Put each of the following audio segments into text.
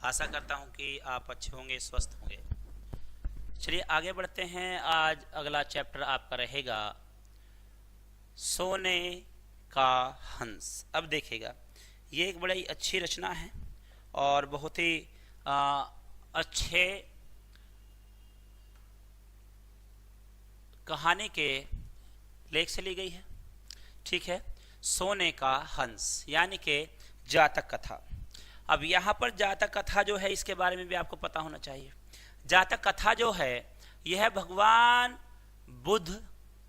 आशा करता हूँ कि आप अच्छे होंगे, स्वस्थ होंगे। चलिए आगे बढ़ते हैं। आज अगला चैप्टर आपका रहेगा सोने का हंस। अब देखिएगा, ये एक बड़ी अच्छी रचना है और बहुत ही अच्छे कहानी के लेख से ली गई है। ठीक है, सोने का हंस यानी कि जातक कथा। अब यहाँ पर जातक कथा जो है, इसके बारे में भी आपको पता होना चाहिए। जातक कथा जो है, यह भगवान बुद्ध,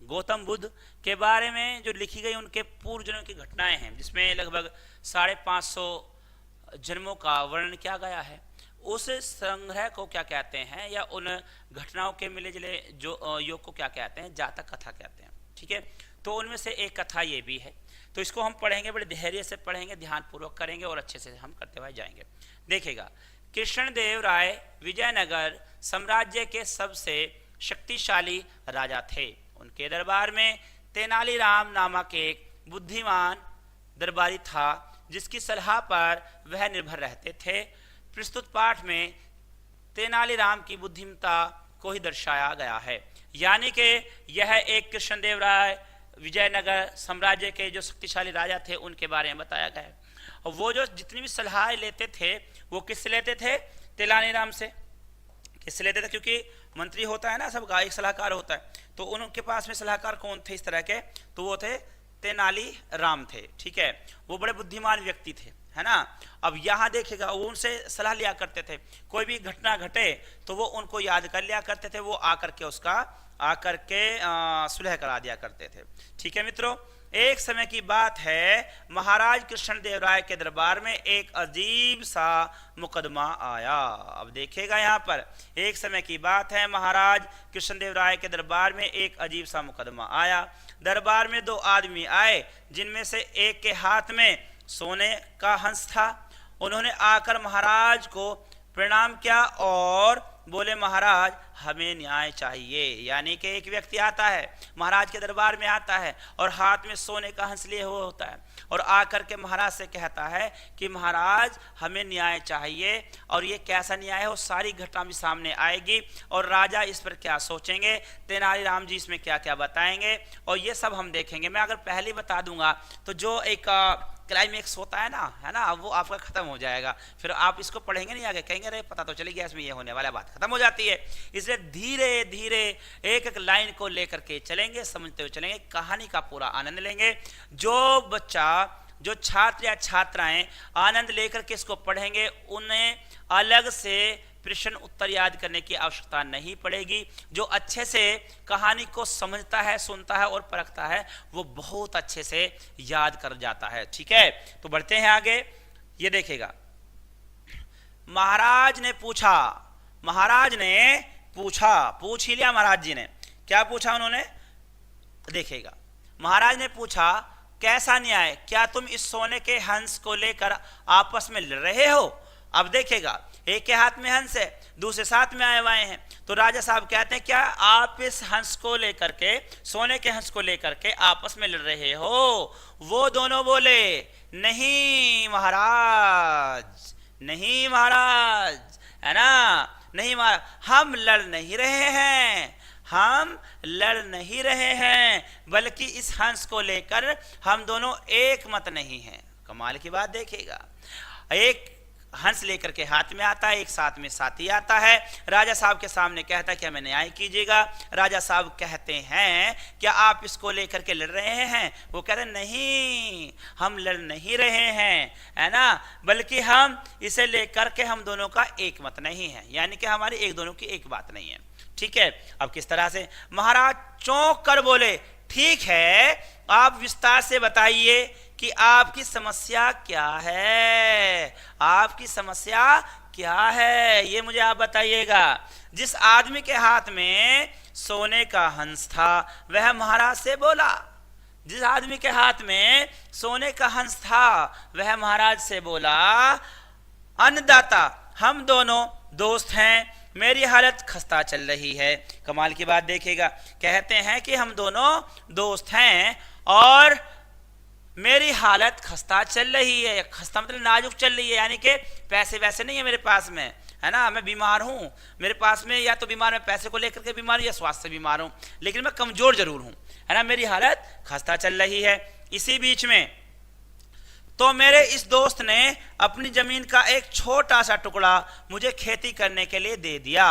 गौतम बुद्ध के बारे में जो लिखी गई उनके पूर्व जन्मों की घटनाएं हैं, जिसमें लगभग 550 जन्मों का वर्णन किया गया है। उस संग्रह को क्या कहते हैं, या उन घटनाओं के मिले जुले जो योग को क्या कहते हैं, जातक कथा कहते हैं। ठीक है, तो उनमें से एक कथा ये भी है। तो इसको हम पढ़ेंगे, बड़े धैर्य से पढ़ेंगे, ध्यान पूर्वक करेंगे और अच्छे से हम करते हुए जाएंगे। देखिएगा, कृष्णदेव राय विजयनगर साम्राज्य के सबसे शक्तिशाली राजा थे। उनके दरबार में तेनालीराम नामक एक बुद्धिमान दरबारी था, जिसकी सलाह पर वह निर्भर रहते थे। प्रस्तुत पाठ में तेनालीराम की बुद्धिमत्ता को ही दर्शाया गया है, यानी कि यह एक कृष्णदेव राय विजयनगर साम्राज्य के जो शक्तिशाली राजा थे उनके बारे में बताया गया है। और वो जो जितनी भी सलाह लेते थे वो किससे लेते थे? तेनालीराम से। किससे लेते थे? क्योंकि मंत्री होता है ना, सबका एक सलाहकार होता है। तो उनके पास में सलाहकार कौन थे इस तरह के? तो वो थे तेनालीराम थे। ठीक है, वो बड़े बुद्धिमान व्यक्ति थे, है ना। अब यहाँ देखेगा, वो उनसे सलाह लिया करते थे। कोई भी घटना घटे तो वो उनको याद कर लिया करते थे, वो आकर के उसका सुलह करा दिया करते थे। ठीक है मित्रों, एक समय की बात है, महाराज कृष्णदेव राय के दरबार में एक अजीब सा मुकदमा आया। अब देखिएगा, यहाँ पर एक समय की बात है, महाराज कृष्णदेव राय के दरबार में एक अजीब सा मुकदमा आया। दरबार में 2 आदमी आए, जिनमें से एक के हाथ में सोने का हंस था। उन्होंने आकर महाराज को प्रणाम किया और बोले, महाराज हमें न्याय चाहिए। यानी कि एक व्यक्ति आता है, महाराज के दरबार में आता है और हाथ में सोने का हंस लिए हुआ होता है, और आकर के महाराज से कहता है कि महाराज हमें न्याय चाहिए। और ये कैसा न्याय है, वो सारी घटना भी सामने आएगी और राजा इस पर क्या सोचेंगे, तेनालीराम जी इसमें क्या क्या बताएंगे, और ये सब हम देखेंगे। मैं अगर पहले बता दूंगा तो जो एक क्लाइमेक्स होता है ना, वो आपका खत्म हो जाएगा। फिर आप इसको पढ़ेंगे नहीं, आगे कहेंगे अरे पता तो चली गया इसमें ये होने वाला, बात खत्म हो जाती है। इसलिए धीरे धीरे एक एक लाइन को लेकर के चलेंगे, समझते हुए चलेंगे, कहानी का पूरा आनंद लेंगे। जो बच्चा, जो छात्र या छात्राएं आनंद लेकर के इसको पढ़ेंगे, उन्हें अलग से प्रश्न उत्तर याद करने की आवश्यकता नहीं पड़ेगी। जो अच्छे से कहानी को समझता है, सुनता है और परखता है, वो बहुत अच्छे से याद कर जाता है। ठीक है, तो बढ़ते हैं आगे। ये देखेगा, महाराज ने पूछ ही लिया। महाराज जी ने क्या पूछा? उन्होंने देखेगा, महाराज ने पूछा, कैसा न्याय? क्या तुम इस सोने के हंस को लेकर आपस में लड़ रहे हो? अब देखेगा, एक के हाथ में हंस है, दूसरे साथ में आए हुए हैं। तो राजा साहब कहते हैं, क्या आप इस हंस को लेकर के, सोने के हंस को लेकर के आपस में लड़ रहे हो? वो दोनों बोले, नहीं महाराज, नहीं महाराज, है ना, नहीं महाराज, हम लड़ नहीं रहे हैं, हम लड़ नहीं रहे हैं, बल्कि इस हंस को लेकर हम दोनों एक मत नहीं हैं। कमाल की बात देखिएगा, एक हंस लेकर के हाथ में आता है, एक साथ में साथी आता है। राजा साहब के सामने कहता है कि हमें न्याय कीजिएगा। राजा साहब कहते हैं, क्या आप इसको लेकर के लड़ रहे हैं? वो कहते हैं, नहीं हम लड़ नहीं रहे हैं, है ना, बल्कि हम इसे लेकर के हम दोनों का एक मत नहीं है, यानी कि हमारी एक दोनों की एक बात नहीं है। ठीक है, अब किस तरह से? महाराज चौंक कर बोले, ठीक है, आप विस्तार से बताइए कि आपकी समस्या क्या है, आपकी समस्या क्या है, ये मुझे आप बताइएगा। जिस आदमी के हाथ में सोने का हंस था वह महाराज से बोला, जिस आदमी के हाथ में सोने का हंस था वह महाराज से बोला, अन्नदाता हम दोनों दोस्त हैं, मेरी हालत खस्ता चल रही है। कमाल की बात देखिएगा, कहते हैं कि हम दोनों दोस्त हैं और मेरी हालत खस्ता चल रही है, खस्ता मतलब नाजुक चल रही है, यानी कि पैसे वैसे नहीं है मेरे पास में, है ना, मैं बीमार हूँ, मेरे पास में या तो बीमार, मैं पैसे को लेकर के बीमार हूँ या स्वास्थ्य से बीमार हूँ, लेकिन मैं कमजोर जरूर हूँ, है ना, मेरी हालत खस्ता चल रही है। इसी बीच में तो मेरे इस दोस्त ने अपनी जमीन का एक छोटा सा टुकड़ा मुझे खेती करने के लिए दे दिया।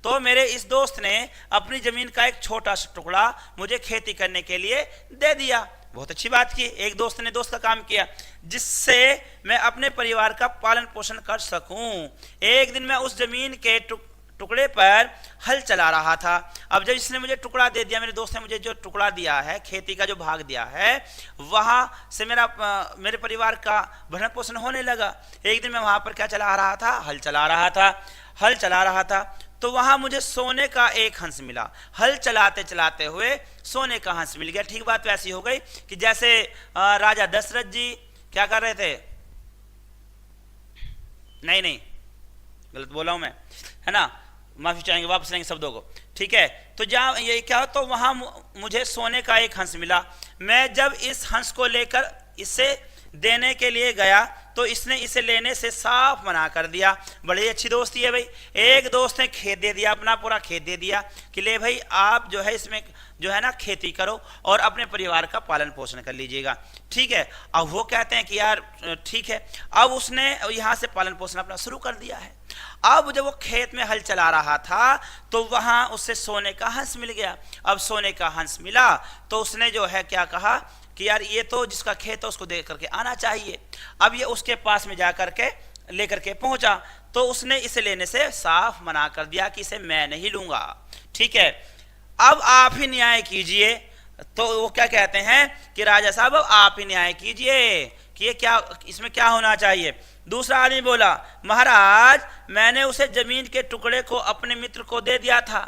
तो मेरे इस दोस्त ने अपनी जमीन का एक छोटा सा टुकड़ा मुझे खेती करने के लिए दे दिया। बहुत अच्छी बात की, एक दोस्त ने दोस्त का काम किया जिससे मैं अपने परिवार का पालन पोषण कर सकूं। एक दिन मैं उस जमीन के टुकड़े पर हल चला रहा था। अब जब इसने मुझे टुकड़ा दे दिया, मेरे दोस्त ने मुझे जो टुकड़ा दिया है, खेती का जो भाग दिया है, वहां से मेरे परिवार का भरण पोषण होने लगा। एक दिन मैं वहां पर क्या चला रहा था, हल चला रहा था, तो वहां मुझे सोने का एक हंस मिला। हल चलाते चलाते हुए सोने का हंस मिल गया। ठीक बात वैसी हो गई कि जैसे राजा दशरथ जी क्या कर रहे थे, नहीं गलत बोला हूं मैं, है ना, माफी चाहेंगे, वापस लेंगे शब्दों को, ठीक है। तो जहां ये क्या, तो वहां मुझे सोने का एक हंस मिला। मैं जब इस हंस को लेकर इसे देने के लिए गया तो इसने इसे लेने से साफ मना कर दिया। बड़ी अच्छी दोस्ती है भाई। एक दोस्त ने खेत दे दिया, अपना पूरा खेत दे दिया कि ले भाई आप जो है इसमें जो है ना खेती करो और अपने परिवार का पालन पोषण कर लीजिएगा, ठीक है। अब वो कहते हैं कि यार ठीक है। अब उसने यहाँ से पालन पोषण अपना शुरू कर दिया है। अब जब वो खेत में हल चला रहा था तो वहां उससे सोने का हंस मिल गया। अब सोने का हंस मिला तो उसने जो है क्या कहा कि यार ये तो जिसका खेत है उसको दे करके आना चाहिए। अब ये उसके पास में जाकर के लेकर के पहुंचा तो उसने इसे लेने से साफ मना कर दिया कि इसे मैं नहीं लूंगा, ठीक है। अब आप ही न्याय कीजिए। तो वो क्या कहते हैं कि राजा साहब अब आप ही न्याय कीजिए कि ये क्या, इसमें क्या होना चाहिए। दूसरा आदमी बोला, महाराज मैंने उसे जमीन के टुकड़े को अपने मित्र को दे दिया था,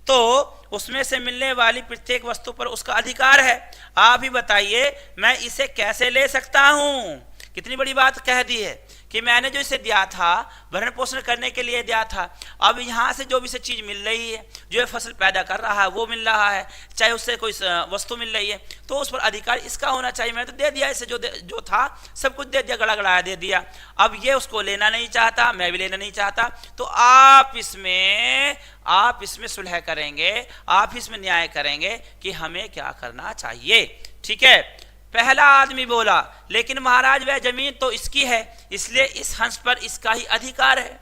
तो उसमें से मिलने वाली प्रत्येक वस्तु पर उसका अधिकार है। आप ही बताइए मैं इसे कैसे ले सकता हूं। कितनी बड़ी बात कह दी है कि मैंने जो इसे दिया था भरण पोषण करने के लिए दिया था, अब यहाँ से जो भी इसे चीज मिल रही है, जो फसल पैदा कर रहा है वो मिल रहा है, चाहे उससे कोई वस्तु मिल रही है, तो उस पर अधिकार इसका होना चाहिए। मैंने तो दे दिया इसे, जो था सब कुछ दे दिया, गड़ागड़ाया दे दिया। अब ये उसको लेना नहीं चाहता, मैं भी लेना नहीं चाहता, तो आप इसमें सुलह करेंगे, आप इसमें न्याय करेंगे कि हमें क्या करना चाहिए, ठीक है। पहला आदमी बोला, लेकिन महाराज वह जमीन तो इसकी है, इसलिए इस हंस पर इसका ही अधिकार है।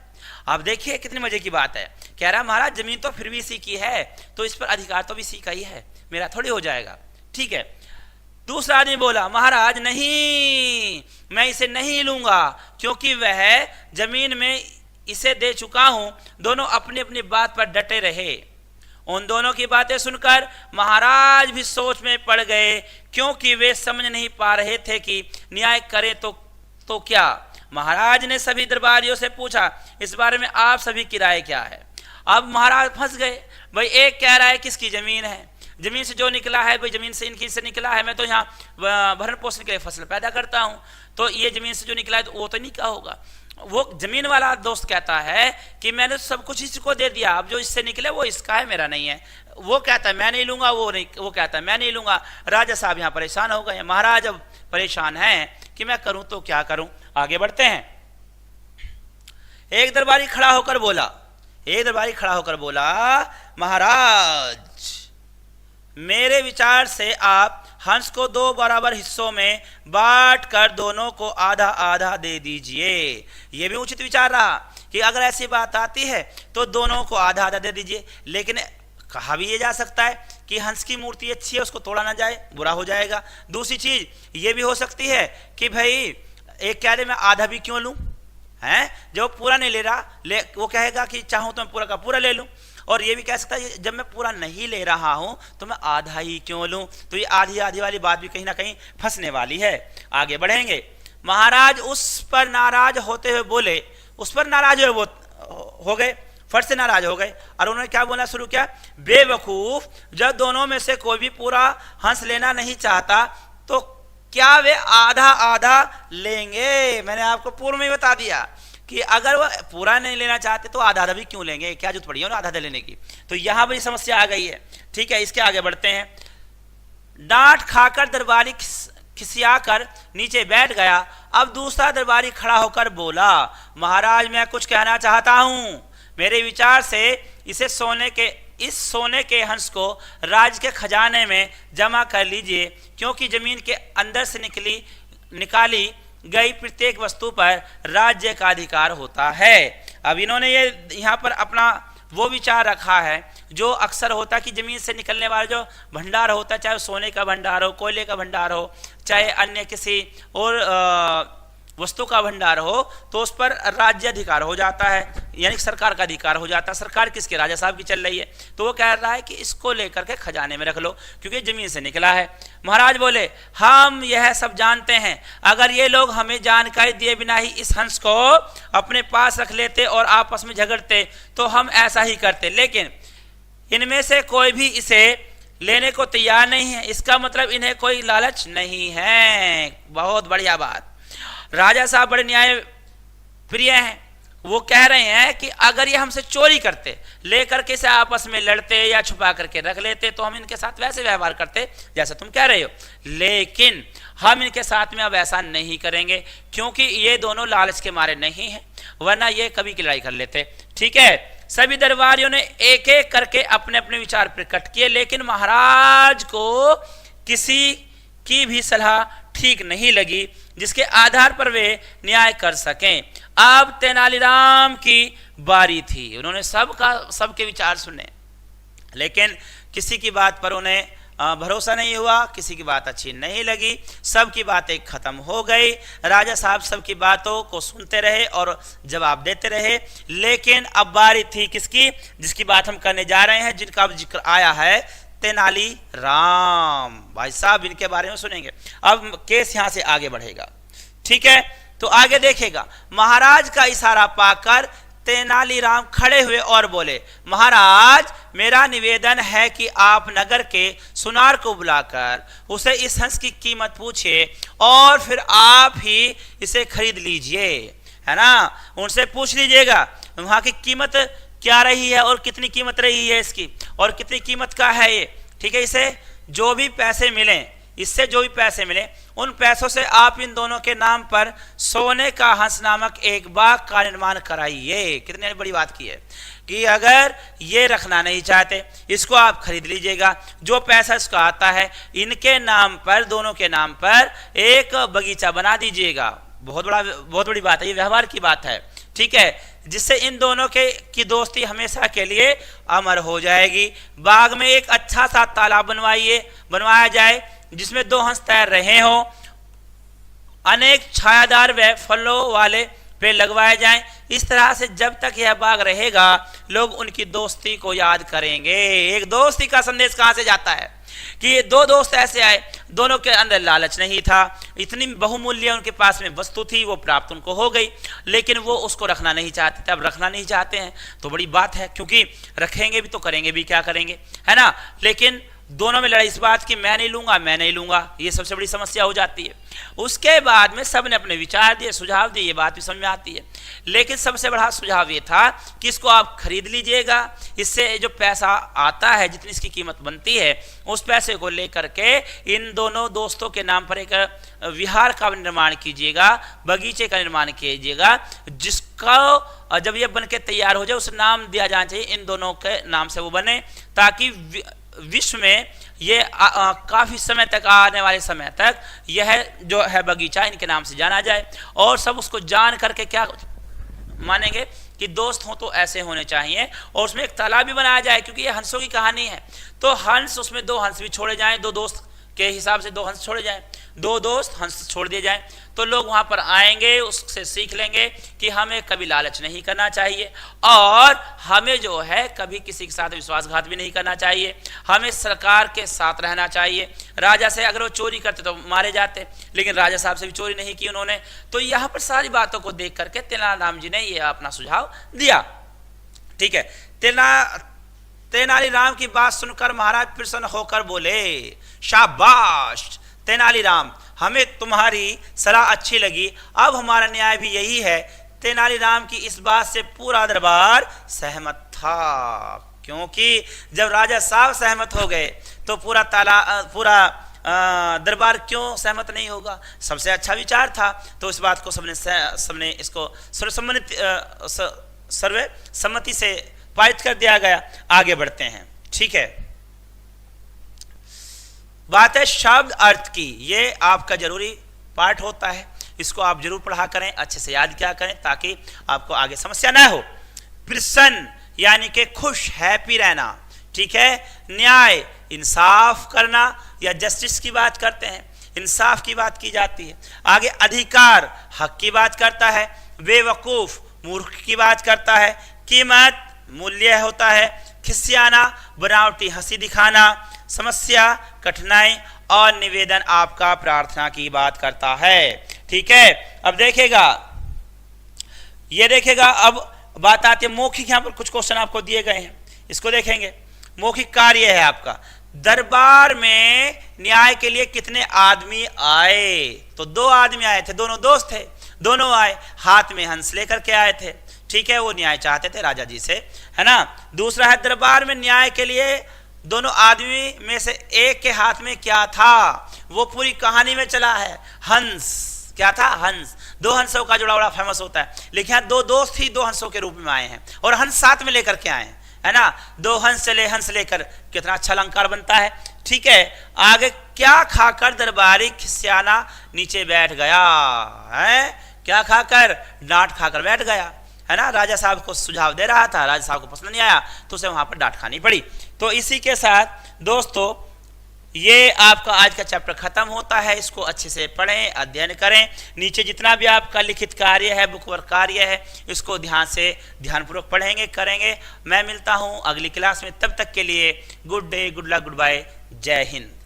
अब देखिए कितनी मजे की बात है, कह रहा महाराज जमीन तो फिर भी इसी की है, तो इस पर अधिकार तो भी इसी का ही है, मेरा थोड़ी हो जाएगा, ठीक है। दूसरा आदमी बोला, महाराज नहीं, मैं इसे नहीं लूंगा क्योंकि वह जमीन में इसे दे चुका हूं। दोनों अपनी अपनी बात पर डटे रहे। उन दोनों की बातें सुनकर महाराज भी सोच में पड़ गए, क्योंकि वे समझ नहीं पा रहे थे कि न्याय करें तो क्या। महाराज ने सभी दरबारियों से पूछा, इस बारे में आप सभी की राय क्या है। अब महाराज फंस गए। भाई एक कह रहा है किसकी जमीन है, जमीन से जो निकला है, भाई जमीन से इनकी से निकला है, मैं तो यहाँ भरण पोषण के लिए फसल पैदा करता हूँ, तो ये जमीन से जो निकला है तो वो तो नहीं क्या होगा। वो जमीन वाला दोस्त कहता है कि मैंने तो सब कुछ इसको दे दिया, अब जो इससे निकले वो इसका है, मेरा नहीं है। वो कहता है मैं नहीं लूंगा, वो कहता है मैं नहीं लूंगा। राजा साहब यहाँ परेशान हो गए। महाराज अब परेशान हैं कि मैं करूं तो क्या करूं। आगे बढ़ते हैं। एक दरबारी खड़ा होकर बोला, महाराज मेरे विचार से आप हंस को 2 बराबर हिस्सों में बांट कर दोनों को आधा आधा दे दीजिए। यह भी उचित विचार रहा कि अगर ऐसी बात आती है तो दोनों को आधा आधा दे दीजिए। लेकिन कहा भी ये जा सकता है कि हंस की मूर्ति अच्छी है, उसको तोड़ा ना जाए, बुरा हो जाएगा। दूसरी चीज ये भी हो सकती है कि भाई एक कह दे मैं आधा भी क्यों लूं, है जो पूरा नहीं ले रहा, वो कहेगा कि चाहूं तो मैं पूरा का पूरा ले लूं। और ये भी कह सकता है जब मैं पूरा नहीं ले रहा हूं तो मैं आधा ही क्यों लूं। तो ये आधी आधी वाली बात भी कहीं ना कहीं फंसने वाली है। आगे बढ़ेंगे। महाराज उस पर नाराज होते हुए बोले, उस पर नाराज हो गए, फट से नाराज हो गए और उन्होंने क्या बोलना शुरू किया, बेवकूफ, जब दोनों में से कोई भी पूरा हंस लेना नहीं चाहता तो क्या वे आधा आधा लेंगे। मैंने आपको पूर्व में बता दिया कि अगर वह पूरा नहीं लेना चाहते तो आधा आधा भी क्यों लेंगे, क्या जरूरत पड़ी है आधा आधा लेने की। तो यहां बड़ी समस्या आ गई है, ठीक है। इसके आगे बढ़ते हैं। डांट खाकर दरबारी खिसियाकर नीचे बैठ गया। अब दूसरा दरबारी खड़ा होकर बोला, महाराज मैं कुछ कहना चाहता हूं। मेरे विचार से इस सोने के हंस को राज्य के खजाने में जमा कर लीजिए, क्योंकि जमीन के अंदर से निकाली गई प्रत्येक वस्तु पर राज्य का अधिकार होता है। अब इन्होंने ये यहाँ पर अपना वो विचार रखा है जो अक्सर होता कि जमीन से निकलने वाला जो भंडार होता है, चाहे सोने का भंडार हो, कोयले का भंडार हो, चाहे अन्य किसी और वस्तु का भंडार हो, तो उस पर राज्य अधिकार हो जाता है, यानी सरकार का अधिकार हो जाता है। सरकार किसके? राजा साहब की चल रही है। तो वो कह रहा है कि इसको लेकर के खजाने में रख लो, क्योंकि जमीन से निकला है। महाराज बोले, हम यह सब जानते हैं, अगर ये लोग हमें जानकारी दिए बिना ही इस हंस को अपने पास रख लेते और आपस में झगड़ते तो हम ऐसा ही करते, लेकिन इनमें से कोई भी इसे लेने को तैयार नहीं है। इसका मतलब इन्हें कोई लालच नहीं है। बहुत बढ़िया बात। राजा साहब बड़े न्याय प्रिय हैं। वो कह रहे हैं कि अगर ये हमसे चोरी करते, लेकर के इसे आपस में लड़ते या छुपा करके रख लेते, तो हम इनके साथ वैसे व्यवहार करते जैसा तुम कह रहे हो, लेकिन हम इनके साथ में अब ऐसा नहीं करेंगे, क्योंकि ये दोनों लालच के मारे नहीं है, वरना ये कभी की लड़ाई कर लेते। ठीक है। सभी दरबारियों ने एक एक करके अपने अपने विचार प्रकट किए, लेकिन महाराज को किसी की भी सलाह ठीक नहीं लगी जिसके आधार पर वे न्याय कर सकें। अब तेनालीराम की बारी थी। उन्होंने सबके विचार सुने, लेकिन किसी की बात पर उन्हें भरोसा नहीं हुआ, किसी की बात अच्छी नहीं लगी, सबकी बातें खत्म हो गई। राजा साहब सबकी बातों को सुनते रहे और जवाब देते रहे, लेकिन अब बारी थी किसकी? जिसकी बात हम करने जा रहे हैं, जिनका अब जिक्र आया है, तेनाली राम। भाई साहब इनके बारे में सुनेंगे। अब केस यहां से आगे बढ़ेगा। ठीक है, तो आगे देखेगा। महाराज का इशारा पाकर तेनालीराम खड़े हुए और बोले, महाराज मेरा निवेदन है कि आप नगर के सुनार को बुलाकर उसे इस हंस की कीमत पूछिए और फिर आप ही इसे खरीद लीजिए, है ना। उनसे पूछ लीजिएगा वहां की कीमत क्या रही है और कितनी कीमत रही है इसकी, और कितनी कीमत का है ये। ठीक है। इसे जो भी पैसे मिले, इससे जो भी पैसे मिले, उन पैसों से आप इन दोनों के नाम पर सोने का हंस नामक एक बाग का निर्माण कराइए। कितनी बड़ी बात की है कि अगर ये रखना नहीं चाहते, इसको आप खरीद लीजिएगा, जो पैसा इसका आता है इनके नाम पर, दोनों के नाम पर एक बगीचा बना दीजिएगा। बहुत बड़ी बात है, ये व्यवहार की बात है। ठीक है, जिससे इन दोनों की दोस्ती हमेशा के लिए अमर हो जाएगी। बाग में एक अच्छा सा तालाब बनवाया जाए जिसमें दो हंस तैर रहे हो, अनेक छायादार व फलों वाले पेड़ लगवाए जाएं। इस तरह से जब तक यह बाग रहेगा लोग उनकी दोस्ती को याद करेंगे। एक दोस्ती का संदेश कहां से जाता है कि ये दो दोस्त ऐसे आए, दोनों के अंदर लालच नहीं था, इतनी बहुमूल्य उनके पास में वस्तु थी, वो प्राप्त उनको हो गई, लेकिन वो उसको रखना नहीं चाहते थे। अब रखना नहीं चाहते हैं तो बड़ी बात है, क्योंकि रखेंगे भी तो करेंगे भी क्या करेंगे, है ना। लेकिन दोनों में लड़ाई इस बात की, मैं नहीं लूंगा, ये सबसे बड़ी समस्या हो जाती है। उसके बाद में सब ने अपने विचार दिए, सुझाव दिए, ये बात भी समझ में आती है। लेकिन सबसे बड़ा सुझाव ये था कि इसको आप खरीद लीजिएगा, इससे जो पैसा आता है, जितनी इसकी कीमत बनती है, उस पैसे को लेकर के इन दोनों दोस्तों के नाम पर एक विहार का निर्माण कीजिएगा, बगीचे का निर्माण कीजिएगा, जिसका जब ये बन के तैयार हो जाए उसे नाम दिया जाना चाहिए, इन दोनों के नाम से वो बने, ताकि विश्व में ये काफी समय तक, आने वाले समय तक यह जो है बगीचा इनके नाम से जाना जाए, और सब उसको जान करके क्या मानेंगे कि दोस्त हो तो ऐसे होने चाहिए। और उसमें एक तालाब भी बनाया जाए, क्योंकि ये हंसों की कहानी है, तो हंस, उसमें दो हंस भी छोड़े जाएं, दो दोस्त के हिसाब से दो हंस छोड़े जाएं, दो दोस्त हंस छोड़ दिए जाएं, तो लोग वहां पर आएंगे, उससे सीख लेंगे कि हमें कभी लालच नहीं करना चाहिए, और हमें जो है कभी किसी के साथ विश्वासघात भी नहीं करना चाहिए, हमें सरकार के साथ रहना चाहिए। राजा से अगर वो चोरी करते तो मारे जाते, लेकिन राजा साहब से भी चोरी नहीं की उन्होंने। तो यहाँ पर सारी बातों को देख करके तेनालीराम जी ने ये अपना सुझाव दिया। ठीक है। तेनालीराम की बात सुनकर महाराज प्रसन्न होकर बोले, शाबाश तेनालीराम, हमें तुम्हारी सलाह अच्छी लगी, अब हमारा न्याय भी यही है। तेनालीराम की इस बात से पूरा दरबार सहमत था, क्योंकि जब राजा साहब सहमत हो गए तो पूरा दरबार क्यों सहमत नहीं होगा? सबसे अच्छा विचार था, तो इस बात को सबने इसको सर्वसम्मति से पारित कर दिया गया। आगे बढ़ते हैं, ठीक है। बात है शब्द अर्थ की, ये आपका जरूरी पार्ट होता है, इसको आप जरूर पढ़ा करें, अच्छे से याद किया करें ताकि आपको आगे समस्या ना हो। प्रसन्न यानी कि खुश, हैप्पी रहना, ठीक है। न्याय, इंसाफ करना या जस्टिस की बात करते हैं, इंसाफ की बात की जाती है। आगे अधिकार, हक की बात करता है। बेवकूफ, मूर्ख की बात करता है। कीमत, मूल्य होता है। खिसियाना, बनावटी हंसी दिखाना। समस्या, कठिनाई। और निवेदन आपका प्रार्थना की बात करता है, ठीक है। अब देखेगा, ये देखेगा, अब बात आती है मौखिक। यहां पर कुछ क्वेश्चन आपको दिए गए हैं, इसको देखेंगे। मौखिक कार्य है आपका, दरबार में न्याय के लिए कितने आदमी आए? तो 2 आदमी आए थे, दोनों दोस्त थे, दोनों आए, हाथ में हंस लेकर के आए थे, ठीक है। वो न्याय चाहते थे राजा जी से, है ना। दूसरा है दरबार में न्याय के लिए दोनों आदमी में से एक के हाथ में क्या था? वो पूरी कहानी में चला है, हंस। क्या था? हंस। 2 हंसों का जोड़ा बड़ा फेमस होता है, लेकिन यहाँ 2 दोस्त ही 2 हंसों के रूप में आए हैं और हंस साथ में लेकर के आए हैं, है ना। 2 हंस चले, हंस लेकर, कितना अच्छा अलंकार बनता है, ठीक है। आगे क्या खाकर दरबारी खिसियाना नीचे बैठ गया है? क्या खाकर? डांट खाकर बैठ गया, है ना। राजा साहब को सुझाव दे रहा था, राजा साहब को पसंद नहीं आया तो उसे वहां पर डांट खानी पड़ी। तो इसी के साथ दोस्तों ये आपका आज का चैप्टर खत्म होता है। इसको अच्छे से पढ़ें, अध्ययन करें। नीचे जितना भी आपका लिखित कार्य है, बुक वर्क कार्य है, इसको ध्यानपूर्वक पढ़ेंगे, करेंगे। मैं मिलता हूं अगली क्लास में, तब तक के लिए good day, good luck, good bye, जय हिंद।